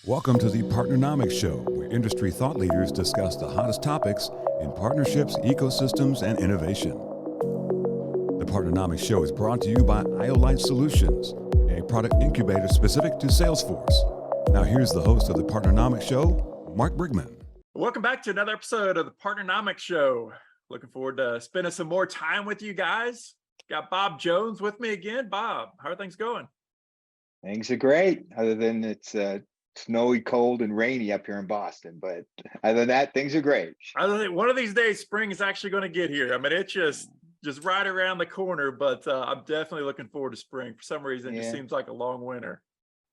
Welcome to the Partnernomics Show, where industry thought leaders discuss the hottest topics in partnerships, ecosystems, and innovation. The Partnernomics Show is brought to you by IOLite Solutions, a product incubator specific to Salesforce. Now here's the host of the Partnernomics Show, Mark Brigman. Welcome back to another episode of the Partnernomics Show. Looking forward to spending some more time with you guys. Got Bob Jones with me again. Bob, how are things going? Things are great, other than it's snowy, cold, and rainy up here in Boston. But other than that, things are great. I think one of these days, spring is actually going to get here. I mean, it's just right around the corner, but I'm definitely looking forward to spring. For some reason, it just seems like a long winter.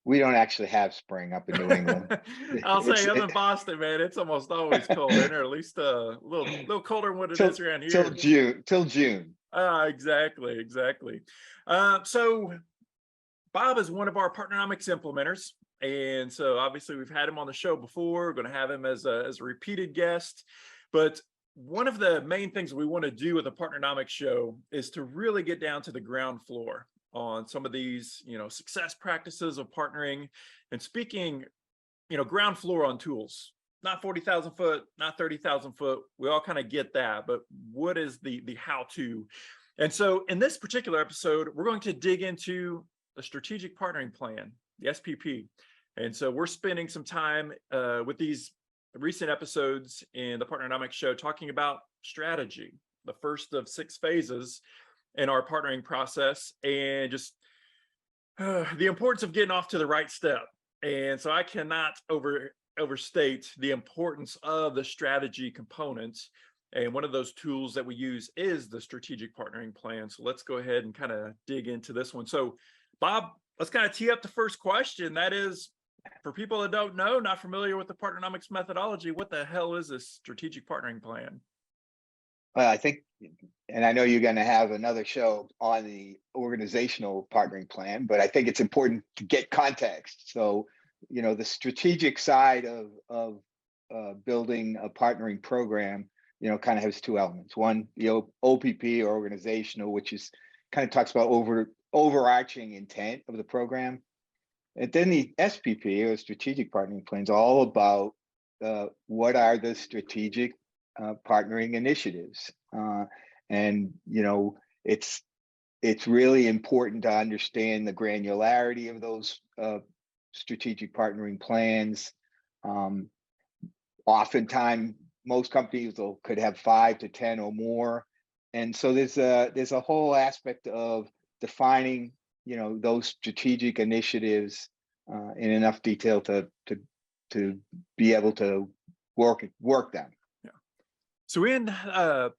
We don't actually have spring up in New England. I'll say up in Boston, man, it's almost always cold, or at least a little colder than what it is around here. Till June. Exactly. So Bob is one of our Partnernomics implementers. And so obviously we've had him on the show before. We're going to have him as a repeated guest. But one of the main things we want to do with the Partnernomics show is to really get down to the ground floor on some of these, success practices of partnering and speaking, ground floor on tools. Not 40,000 foot, not 30,000 foot. We all kind of get that, but what is the how-to? And so in this particular episode, we're going to dig into the strategic partnering plan, the SPP. And so we're spending some time with these recent episodes in the Partnernomics show talking about strategy, the first of 6 phases in our partnering process, and just the importance of getting off to the right step. And so I cannot overstate the importance of the strategy component. And one of those tools that we use is the strategic partnering plan. So let's go ahead and kind of dig into this one. So Bob, let's kind of tee up the first question. That is, for people that don't know, not familiar with the Partnernomics methodology, what the hell is this strategic partnering plan? Well, I think, and I know you're going to have another show on the organizational partnering plan, but I think it's important to get context. So, the strategic side of building a partnering program, kind of has 2 elements. One, OPP, or organizational, which is kind of talks about overarching intent of the program. And then the SPP, or strategic partnering plan, is all about what are the strategic partnering initiatives. It's really important to understand the granularity of those strategic partnering plans. Oftentimes, most companies could have 5 to 10 or more. And so there's a whole aspect of defining, those strategic initiatives in enough detail to be able to work them. Yeah. So in the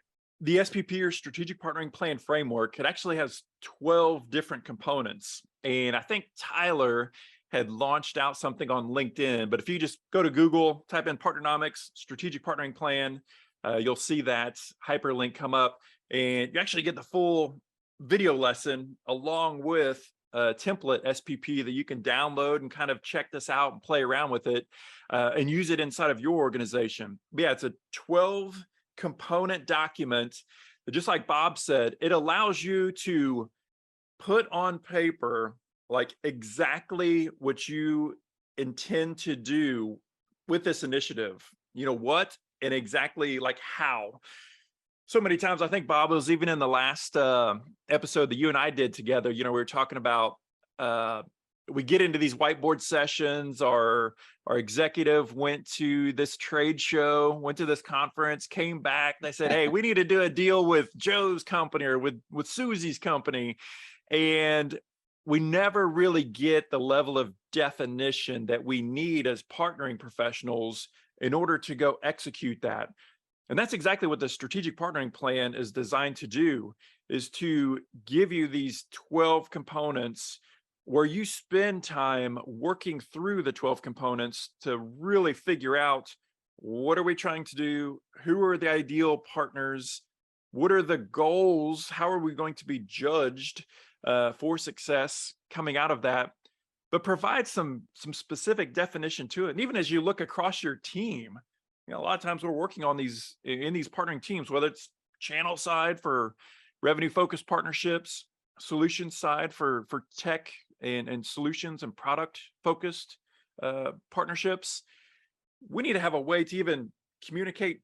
SPP, or strategic partnering plan framework, it actually has 12 different components. And I think Tyler had launched out something on LinkedIn, but if you just go to Google, type in Partnernomics strategic partnering plan, you'll see that hyperlink come up, and you actually get the full video lesson along with a template SPP that you can download and kind of check this out and play around with it and use it inside of your organization. But yeah, it's a 12 component document that, just like Bob said, it allows you to put on paper like exactly what you intend to do with this initiative, what and exactly like how. So many times, I think, Bob, was even in the last episode that you and I did together, we were talking about, we get into these whiteboard sessions. Our executive went to this trade show, went to this conference, came back. They said, hey, we need to do a deal with Joe's company or with Susie's company. And we never really get the level of definition that we need as partnering professionals in order to go execute that. And that's exactly what the strategic partnering plan is designed to do, is to give you these 12 components where you spend time working through the 12 components to really figure out, what are we trying to do? Who are the ideal partners? What are the goals? How are we going to be judged for success coming out of that? But provide some specific definition to it. And even as you look across your team, a lot of times we're working on these partnering teams, whether it's channel side for revenue focused partnerships, solution side for tech and solutions and product focused partnerships, we need to have a way to even communicate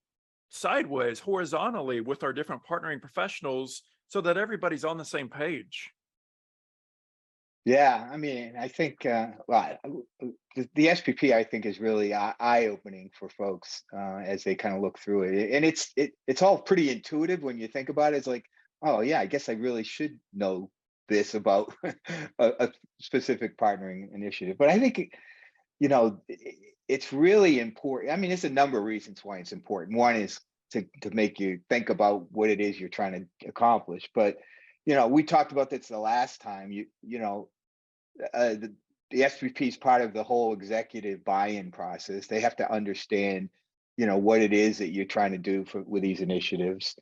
sideways, horizontally with our different partnering professionals so that everybody's on the same page. Yeah, I mean, I think the SPP I think is really eye-opening for folks as they kind of look through it, and it's all pretty intuitive when you think about it. It's like, oh yeah, I guess I really should know this about a specific partnering initiative. But I think it's really important. I mean, there's a number of reasons why it's important. One is to make you think about what it is you're trying to accomplish. But we talked about this the last time. The SVP is part of the whole executive buy-in process. They have to understand, what it is that you're trying to do with these initiatives.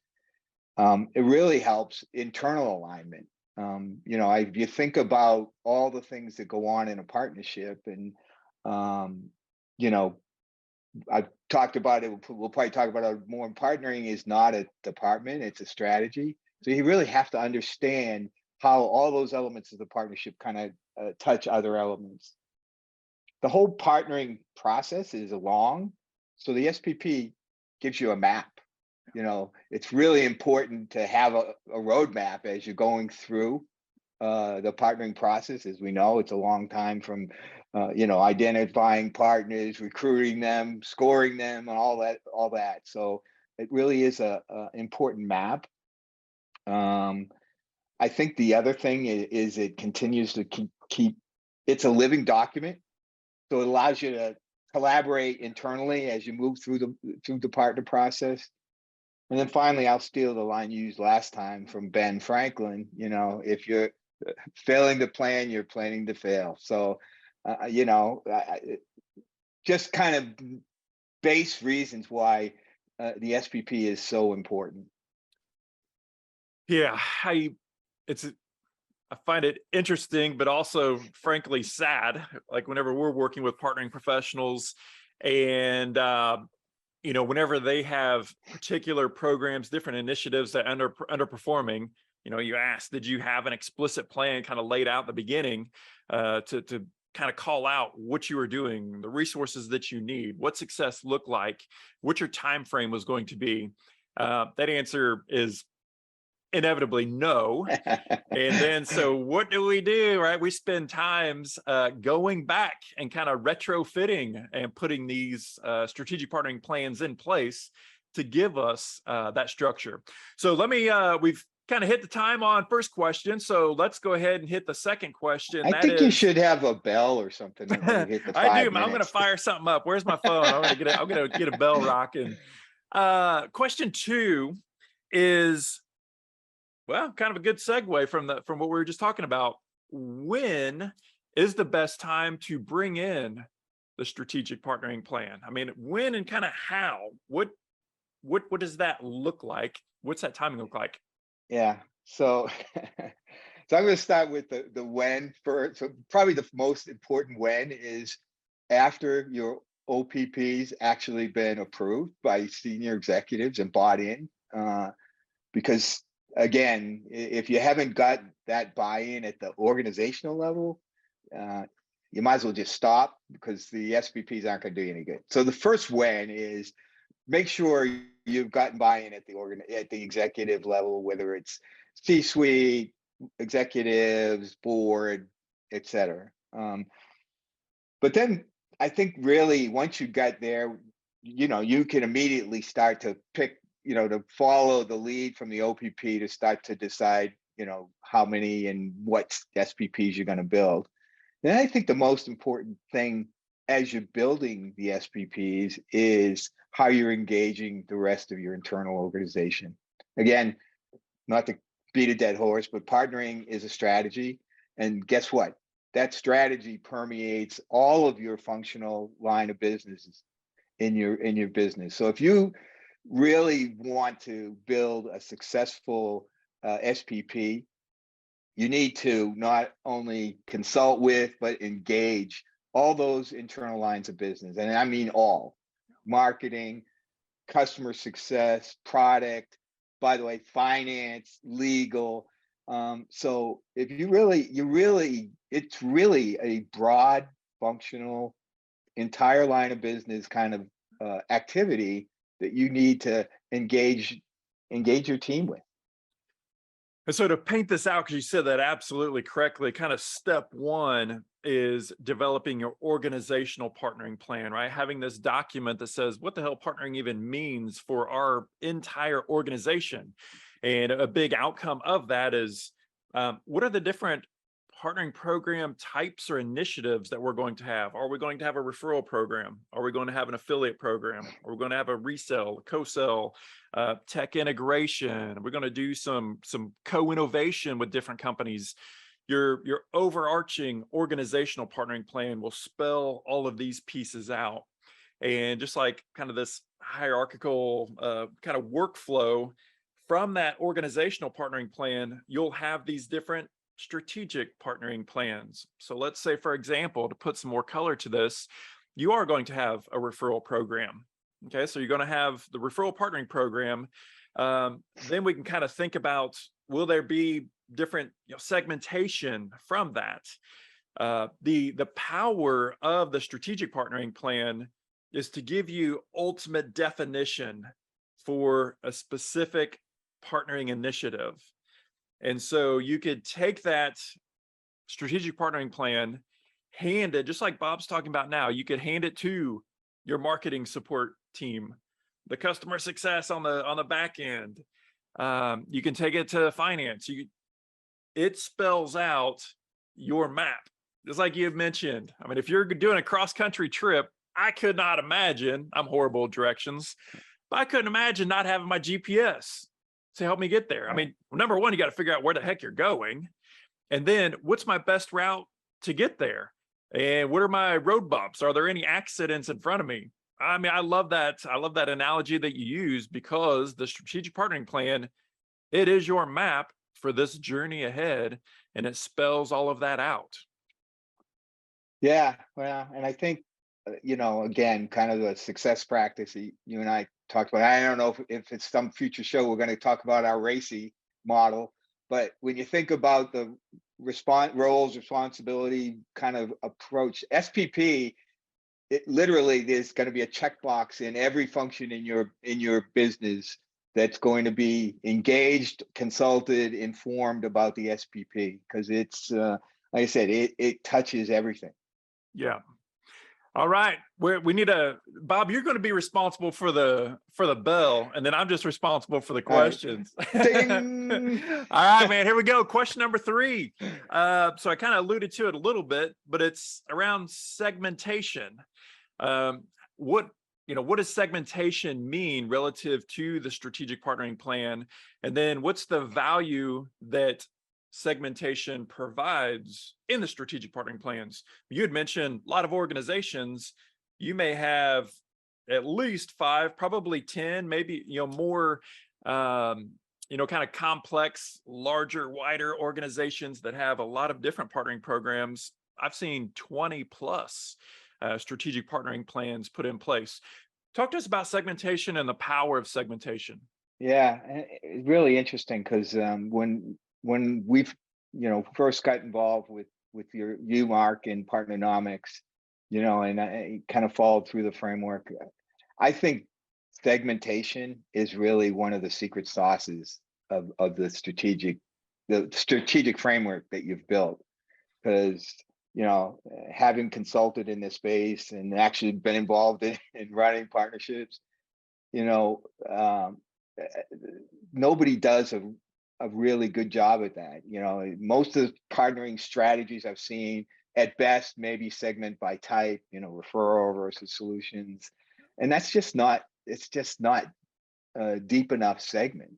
It really helps internal alignment. If you think about all the things that go on in a partnership, and I've talked about it. We'll probably talk about it more. Partnering is not a department; it's a strategy. So you really have to understand how all those elements of the partnership kind of touch other elements. The whole partnering process is long, so the SPP gives you a map. It's really important to have a roadmap as you're going through the partnering process. As we know, it's a long time from identifying partners, recruiting them, scoring them, and all that. So it really is a important map. I think the other thing is it continues to keep it's a living document, so it allows you to collaborate internally as you move through the partner process. And then finally, I'll steal the line you used last time from Ben Franklin. If you're failing to plan, you're planning to fail. So, just kind of base reasons why the SPP is so important. Yeah, I find it interesting, but also frankly sad. Like whenever we're working with partnering professionals, and whenever they have particular programs, different initiatives that underperforming, you ask, did you have an explicit plan kind of laid out at the beginning to kind of call out what you were doing, the resources that you need, what success looked like, what your time frame was going to be? That answer is inevitably no. And then, so what do? Right? We spend times going back and kind of retrofitting and putting these strategic partnering plans in place to give us that structure. So we've kind of hit the time on first question. So let's go ahead and hit the second question. I think you should have a bell or something when you hit the 5 I do. minutes. I'm going to fire something up. Where's my phone? I'm going to get a bell rocking. Question 2 is, well, kind of a good segue from what we were just talking about. When is the best time to bring in the strategic partnering plan? I mean, when and kind of how? What does that look like? What's that timing look like? Yeah. So so I'm going to start with the when first. So probably the most important when is after your OPP's actually been approved by senior executives and bought in, because again, if you haven't got that buy-in at the organizational level, you might as well just stop, because the SPPs aren't going to do you any good. So the first when is make sure you've gotten buy-in at the executive level, whether it's C-suite, executives, board, etc. But then I think really once you got there, you can immediately start to pick, to follow the lead from the OPP to start to decide, how many and what SPPs you're going to build. And I think the most important thing as you're building the SPPs is how you're engaging the rest of your internal organization. Again, not to beat a dead horse, but partnering is a strategy. And guess what? That strategy permeates all of your functional line of businesses in your business. So if you really want to build a successful SPP, you need to not only consult with, but engage all those internal lines of business. And I mean all: marketing, customer success, product, by the way, finance, legal. So if it's really a broad functional entire line of business kind of activity that you need to engage your team with. And so to paint this out, because you said that absolutely correctly, kind of step one is developing your organizational partnering plan, right? Having this document that says what the hell partnering even means for our entire organization. And a big outcome of that is what are the different partnering program types or initiatives that we're going to have? Are we going to have a referral program? Are we going to have an affiliate program? Are we going to have a resell, co-sell, tech integration? We're going to do some co-innovation with different companies. Your overarching organizational partnering plan will spell all of these pieces out. And just like kind of this hierarchical kind of workflow from that organizational partnering plan, you'll have these different strategic partnering plans. So let's say, for example, to put some more color to this, you are going to have a referral program. Okay, so you're going to have the referral partnering program. Then we can kind of think about, will there be different segmentation from that? The power of the strategic partnering plan is to give you ultimate definition for a specific partnering initiative. And so you could take that strategic partnering plan, hand it, just like Bob's talking about now, you could hand it to your marketing support team, the customer success on the back end. You can take it to finance. It spells out your map. Just like you've mentioned. I mean, if you're doing a cross-country trip, I could not imagine, I'm horrible at directions, but I couldn't imagine not having my GPS to help me get there. I mean, number one, you got to figure out where the heck you're going. And then what's my best route to get there? And what are my road bumps? Are there any accidents in front of me? I mean, I love that. I love that analogy that you use, because the strategic partnering plan, it is your map for this journey ahead, and it spells all of that out. Yeah, well, and I think, again, kind of the success practice that you and I talked about. I don't know if it's some future show we're going to talk about our RACI model, but when you think about the roles, responsibility kind of approach, SPP, it literally, there's going to be a checkbox in every function in your business that's going to be engaged, consulted, informed about the SPP, because it's like I said, it touches everything. Yeah. All right. We need Bob, you're going to be responsible for the bell, and then I'm just responsible for the questions. All right. All right, man, here we go. Question number 3. So I kind of alluded to it a little bit, but it's around segmentation. What does segmentation mean relative to the strategic partnering plan? And then what's the value that segmentation provides in the strategic partnering plans? You had mentioned a lot of organizations, you may have at least 5, probably 10, maybe more kind of complex, larger, wider organizations that have a lot of different partnering programs. I've seen 20 plus strategic partnering plans put in place. Talk to us about segmentation and the power of segmentation. Yeah, it's really interesting, because when we've first got involved with you Mark in Partnernomics, and I kind of followed through the framework, I think segmentation is really one of the secret sauces of the strategic framework that you've built. Because having consulted in this space and actually been involved in running partnerships, nobody does a really good job at that. Most of the partnering strategies I've seen, at best, maybe segment by type, referral versus solutions. And it's just not a deep enough segment.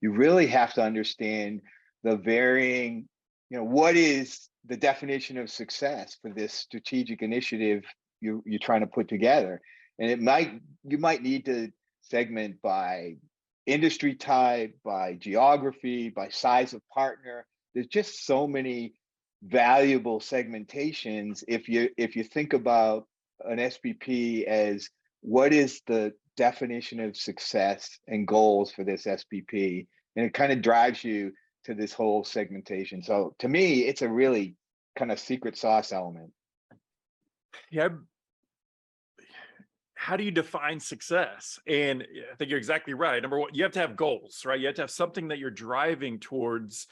You really have to understand the varying, what is the definition of success for this strategic initiative you're trying to put together. And you might need to segment by industry type, by geography, by size of partner. There's just so many valuable segmentations. If you think about an SPP as what is the definition of success and goals for this SPP, and it kind of drives you to this whole segmentation. So to me, it's a really kind of secret sauce element. Yeah, how do you define success? And I think you're exactly right. Number one, you have to have goals, right? You have to have something that you're driving towards.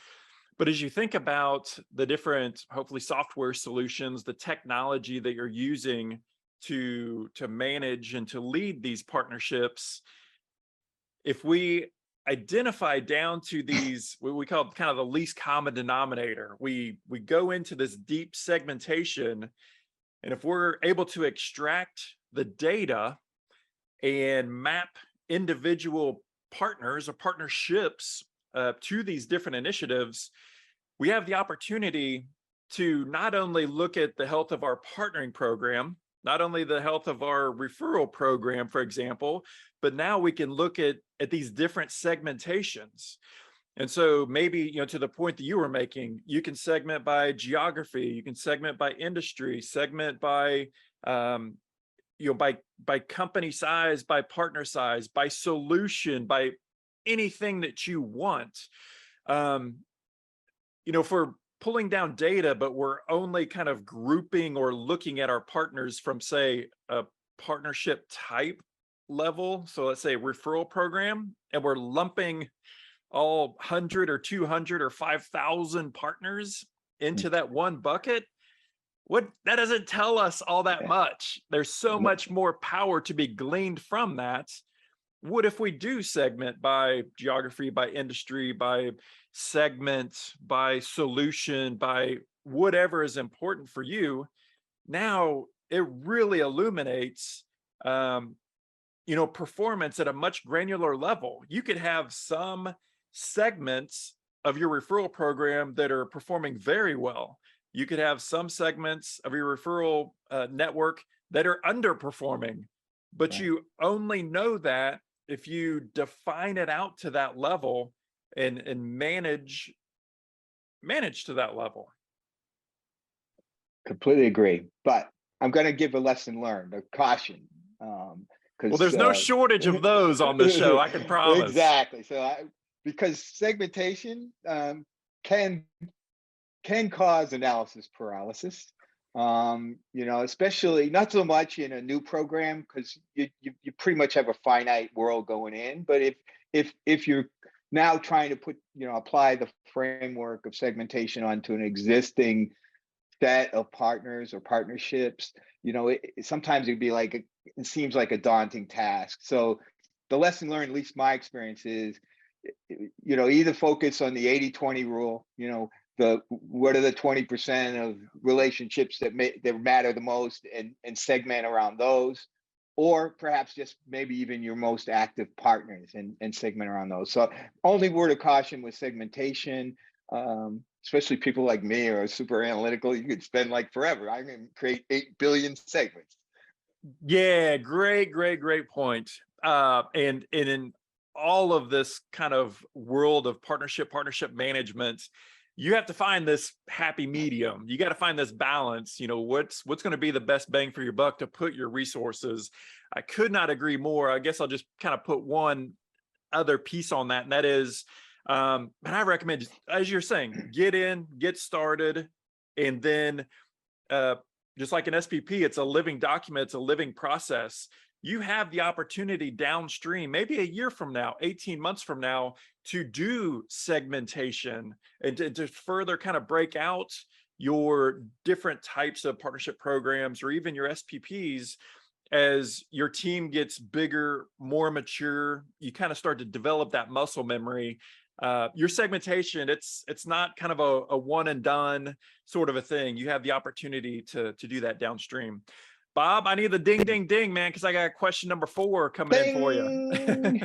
But as you think about the different, hopefully, software solutions, the technology that you're using to manage and to lead these partnerships, if we identify down to these, what we call kind of the least common denominator, we go into this deep segmentation, and if we're able to extract the data and map individual partners or partnerships to these different initiatives, we have the opportunity to not only look at the health of our partnering program, not only the health of our referral program, for example, but now we can look at these different segmentations. And so maybe, to the point that you were making, you can segment by geography, you can segment by industry, segment by, by company size, by partner size, by solution, by anything that you want. If we're pulling down data, but we're only kind of grouping or looking at our partners from, say, a partnership type level, so let's say referral program, and we're lumping all 100 or 200 or 5,000 partners into that one bucket, that doesn't tell us all that much. There's so much more power to be gleaned from that. What if we do segment by geography, by industry, by segment, by solution, by whatever is important for you? Now it really illuminates performance at a much granular level. You could have some segments of your referral program that are performing very well. You could have some segments of your referral network that are underperforming, but you only know that if you define it out to that level and manage to that level. Completely agree. But I'm going to give a lesson learned, a caution. Well, there's no shortage of those on the show, I can promise. Exactly. So because segmentation can cause analysis paralysis. Especially not so much in a new program, because you pretty much have a finite world going in. But if you're now trying to apply the framework of segmentation onto an existing set of partners or partnerships, sometimes it'd be like it seems like a daunting task. So the lesson learned, at least my experience, is either focus on the 80-20 rule. What are the 20% of relationships that matter the most, and segment around those, or perhaps just maybe even your most active partners and segment around those. So only word of caution with segmentation, especially people like me who are super analytical, you could spend like forever. I can create 8 billion segments. Yeah, great point. And in all of this kind of world of partnership management, you have to find this happy medium. You got to find this balance. What's going to be the best bang for your buck to put your resources. I could not agree more. I guess I'll just kind of put one other piece on that, and that is, and I recommend, as you're saying, get started, and then just like an SPP, it's a living document, it's a living process. You have the opportunity downstream, maybe a year from now, 18 months from now, to do segmentation and to further kind of break out your different types of partnership programs, or even your SPPs. As your team gets bigger, more mature, you kind of start to develop that muscle memory. Your segmentation, it's not kind of a one and done sort of a thing. You have the opportunity to do that downstream. Bob, I need the ding, ding, ding, man, because I got question number 4 coming in for you.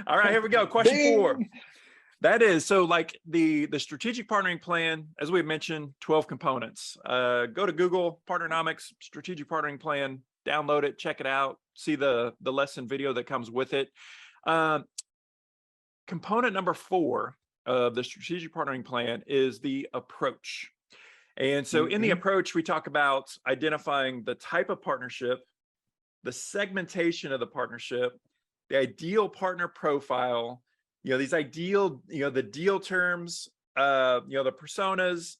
All right, here we go. Question 4. That is, so like the strategic partnering plan, as we mentioned, 12 components. Go to Google, Partnernomics, strategic partnering plan, download it, check it out, see the lesson video that comes with it. Component number 4 of the strategic partnering plan is the approach. And so in the approach, we talk about identifying the type of partnership, the segmentation of the partnership, the ideal partner profile, these ideal, the deal terms, the personas,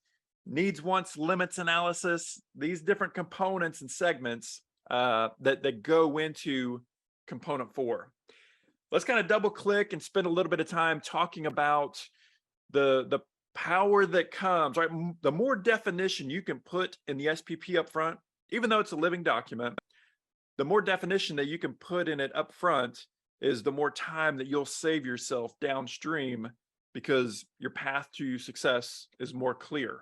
needs, wants, limits analysis, these different components and segments. that go into component 4. Let's kind of double click and spend a little bit of time talking about the power that comes, right? The more definition you can put in the SPP up front, even though it's a living document, the more definition that you can put in it up front is the more time that you'll save yourself downstream, because your path to success is more clear.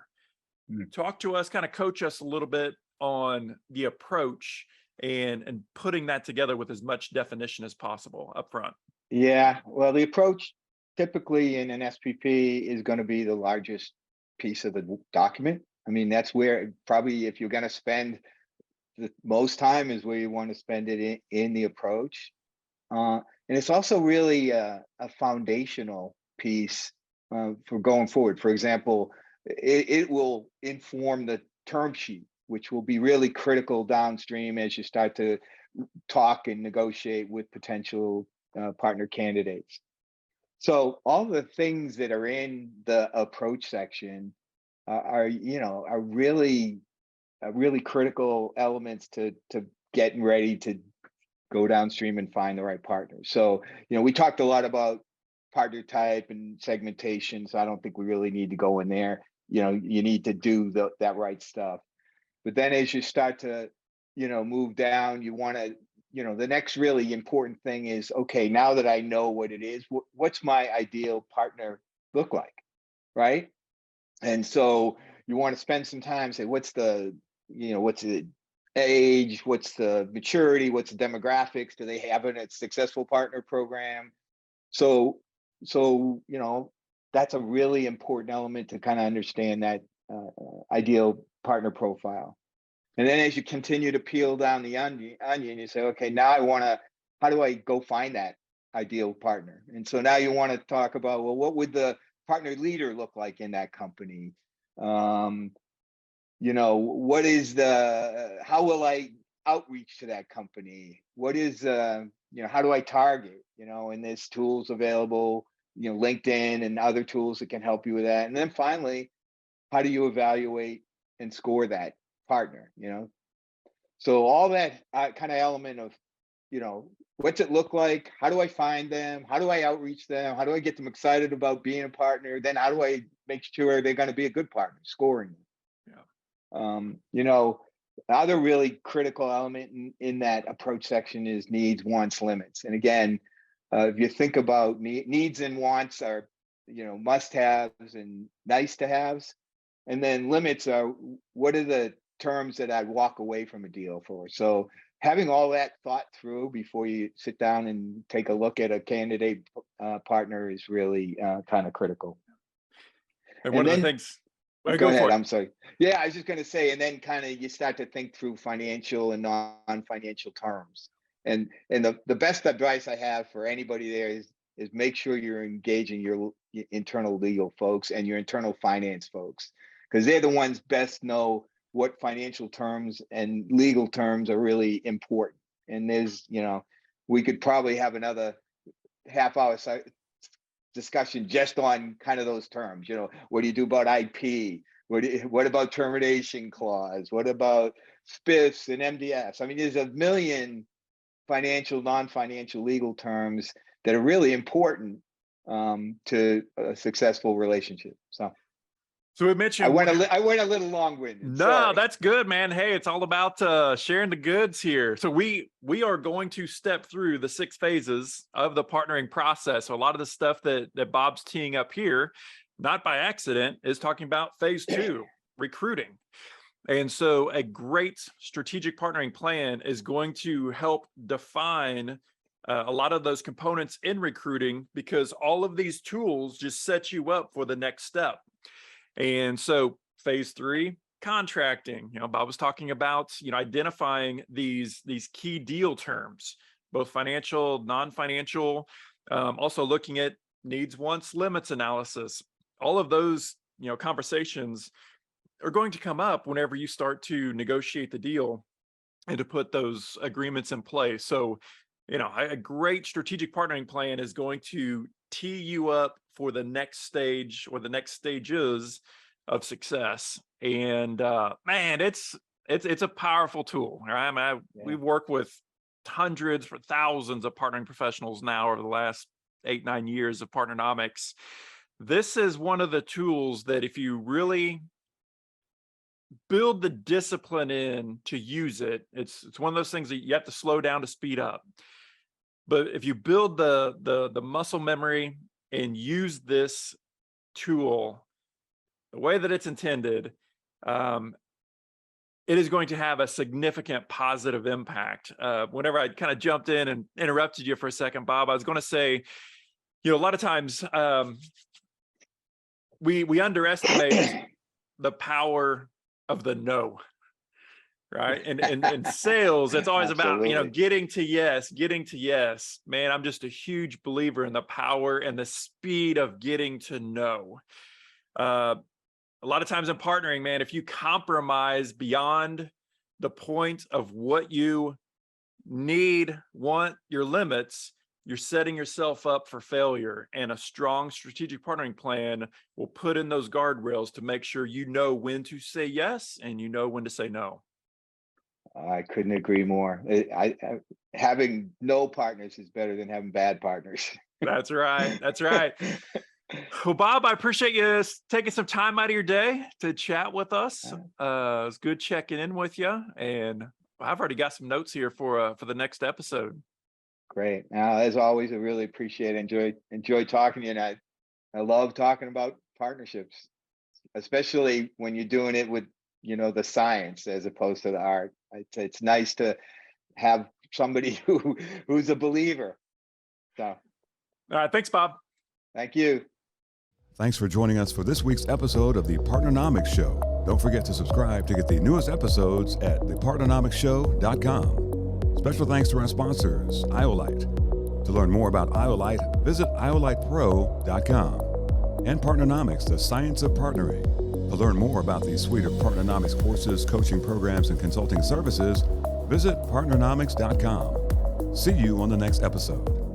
Talk to us, kind of coach us a little bit on the approach and putting that together with as much definition as possible up front. Yeah, well, the approach typically in an SPP is going to be the largest piece of the document. I mean, that's where probably, if you're going to spend the most time, is where you want to spend it in the approach. And it's also really a foundational piece for going forward. For example, it will inform the term sheet, which will be really critical downstream as you start to talk and negotiate with potential partner candidates. So all the things that are in the approach section are really critical elements to getting ready to go downstream and find the right partner. So, we talked a lot about partner type and segmentation, so I don't think we really need to go in there. You need to do that right stuff. But then as you start to, move down, you want to, the next really important thing is, okay, now that I know what it is, what's my ideal partner look like, right? And so you want to spend some time, say, what's the age, what's the maturity, what's the demographics, do they have a successful partner program? So that's a really important element to kind of understand that ideal partner profile. And then as you continue to peel down the onion, you say, okay, now how do I go find that ideal partner? And so now you want to talk about, well, what would the partner leader look like in that company? What is how will I outreach to that company? What is, how do I target, and there's tools available, LinkedIn and other tools that can help you with that. And then finally, how do you evaluate and score that partner? So all that kind of element of, what's it look like? How do I find them? How do I outreach them? How do I get them excited about being a partner? Then how do I make sure they're going to be a good partner, scoring them? Other really critical element in that approach section is needs, wants, limits. And again, if you think about needs and wants are, must-haves and nice-to-haves. And then limits are, what are the terms that I'd walk away from a deal for? So having all that thought through before you sit down and take a look at a candidate partner is really kind of critical. And one of the things, go ahead, I'm sorry. Yeah, I was just going to say, and then kind of you start to think through financial and non-financial terms. And the best advice I have for anybody there is make sure you're engaging your internal legal folks and your internal finance folks, because they're the ones best know what financial terms and legal terms are really important. And there's, we could probably have another half-hour discussion just on kind of those terms. What do you do about IP? What about termination clause? What about SPIFs and MDFs? I mean, there's a million financial, non-financial legal terms that are really important to a successful relationship. So we mentioned I went a little long-winded. No, Sorry. That's good, man. Hey, it's all about sharing the goods here. So we are going to step through the 6 phases of the partnering process. So a lot of the stuff that Bob's teeing up here, not by accident, is talking about phase 2, recruiting. And so a great strategic partnering plan is going to help define a lot of those components in recruiting, because all of these tools just set you up for the next step. And so phase 3, contracting. Bob was talking about, identifying these key deal terms, both financial, non-financial, also looking at needs, wants, limits analysis. All of those, conversations are going to come up whenever you start to negotiate the deal and to put those agreements in place. So, a great strategic partnering plan is going to tee you up for the next stage or the next stages of success. And man, it's it's a powerful tool. Right? I mean, we've worked with hundreds for thousands of partnering professionals now over the last 8-9 years of Partnernomics. This is one of the tools that if you really build the discipline in to use it, it's one of those things that you have to slow down to speed up. But if you build the muscle memory and use this tool the way that it's intended, it is going to have a significant positive impact. Whenever I kind of jumped in and interrupted you for a second, Bob, I was going to say, a lot of times we underestimate the power of the no, right? And in sales, it's always Absolutely. about, getting to yes. Man, I'm just a huge believer in the power and the speed of getting to no. A lot of times in partnering, man, if you compromise beyond the point of what you need, want, your limits, you're setting yourself up for failure. And a strong strategic partnering plan will put in those guardrails to make sure you know when to say yes and you know when to say no. I couldn't agree more. Having no partners is better than having bad partners. That's right. That's right. Well, Bob, I appreciate you taking some time out of your day to chat with us. It was good checking in with you, and I've already got some notes here for the next episode. Great. Now, as always, I really appreciate it. Enjoy talking to you, and I love talking about partnerships, especially when you're doing it with the science as opposed to the art. It's nice to have somebody who's a believer. So, all right, thanks, Bob. Thank you. Thanks for joining us for this week's episode of the Partnernomics Show. Don't forget to subscribe to get the newest episodes at thepartnernomicshow.com. Special thanks to our sponsors, Iolite. To learn more about Iolite, visit iolitepro.com. And Partnernomics, the science of partnering. To learn more about the suite of Partnernomics courses, coaching programs, and consulting services, visit partnernomics.com. See you on the next episode.